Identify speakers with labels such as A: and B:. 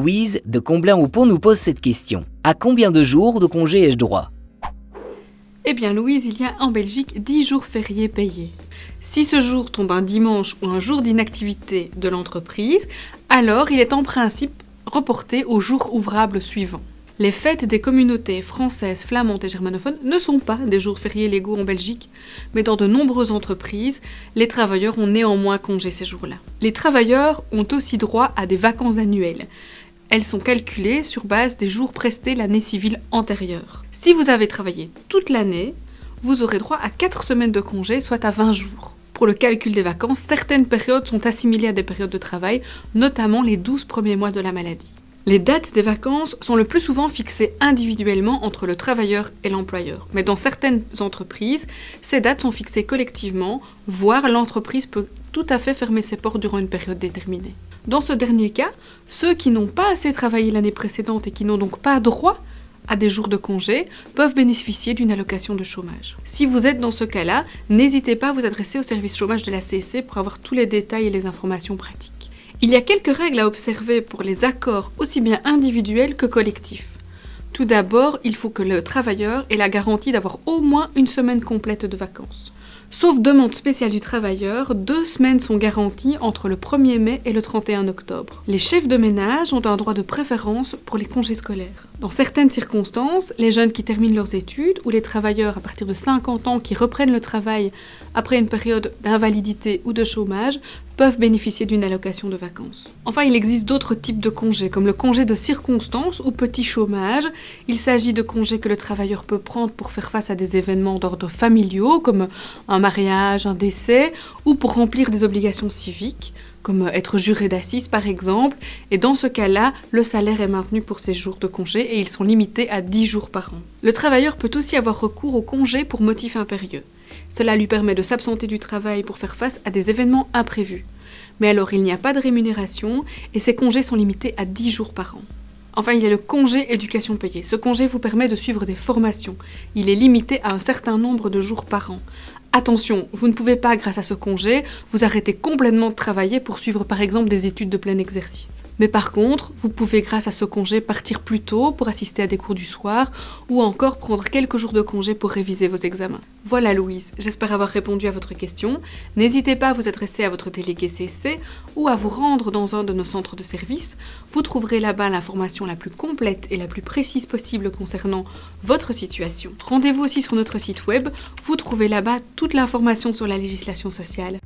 A: Louise de Comblain-Oupon nous pose cette question. À combien de jours de congé ai-je droit ?
B: Eh bien Louise, il y a en Belgique 10 jours fériés payés. Si ce jour tombe un dimanche ou un jour d'inactivité de l'entreprise, alors il est en principe reporté au jour ouvrable suivant. Les fêtes des communautés françaises, flamandes et germanophones ne sont pas des jours fériés légaux en Belgique, mais dans de nombreuses entreprises, les travailleurs ont néanmoins congé ces jours-là. Les travailleurs ont aussi droit à des vacances annuelles. Elles sont calculées sur base des jours prestés l'année civile antérieure. Si vous avez travaillé toute l'année, vous aurez droit à 4 semaines de congé, soit à 20 jours. Pour le calcul des vacances, certaines périodes sont assimilées à des périodes de travail, notamment les 12 premiers mois de la maladie. Les dates des vacances sont le plus souvent fixées individuellement entre le travailleur et l'employeur. Mais dans certaines entreprises, ces dates sont fixées collectivement, voire l'entreprise peut tout à fait fermer ses portes durant une période déterminée. Dans ce dernier cas, ceux qui n'ont pas assez travaillé l'année précédente et qui n'ont donc pas droit à des jours de congé peuvent bénéficier d'une allocation de chômage. Si vous êtes dans ce cas-là, n'hésitez pas à vous adresser au service chômage de la CSC pour avoir tous les détails et les informations pratiques. Il y a quelques règles à observer pour les accords aussi bien individuels que collectifs. Tout d'abord, il faut que le travailleur ait la garantie d'avoir au moins une semaine complète de vacances. Sauf demande spéciale du travailleur, 2 semaines sont garanties entre le 1er mai et le 31 octobre. Les chefs de ménage ont un droit de préférence pour les congés scolaires. Dans certaines circonstances, les jeunes qui terminent leurs études ou les travailleurs à partir de 50 ans qui reprennent le travail après une période d'invalidité ou de chômage peuvent bénéficier d'une allocation de vacances. Enfin, il existe d'autres types de congés, comme le congé de circonstance ou petit chômage. Il s'agit de congés que le travailleur peut prendre pour faire face à des événements d'ordre familiaux, comme un mariage, un décès, ou pour remplir des obligations civiques, comme être juré d'assises par exemple, et dans ce cas-là, le salaire est maintenu pour ces jours de congé et ils sont limités à 10 jours par an. Le travailleur peut aussi avoir recours au congé pour motif impérieux. Cela lui permet de s'absenter du travail pour faire face à des événements imprévus. Mais alors il n'y a pas de rémunération et ces congés sont limités à 10 jours par an. Enfin, il y a le congé éducation payée. Ce congé vous permet de suivre des formations. Il est limité à un certain nombre de jours par an. Attention, vous ne pouvez pas, grâce à ce congé, vous arrêter complètement de travailler pour suivre par exemple des études de plein exercice. Mais par contre, vous pouvez grâce à ce congé partir plus tôt pour assister à des cours du soir ou encore prendre quelques jours de congé pour réviser vos examens. Voilà Louise, j'espère avoir répondu à votre question. N'hésitez pas à vous adresser à votre délégué CSC ou à vous rendre dans un de nos centres de service. Vous trouverez là-bas l'information la plus complète et la plus précise possible concernant votre situation. Rendez-vous aussi sur notre site web, vous trouvez là-bas toute l'information sur la législation sociale.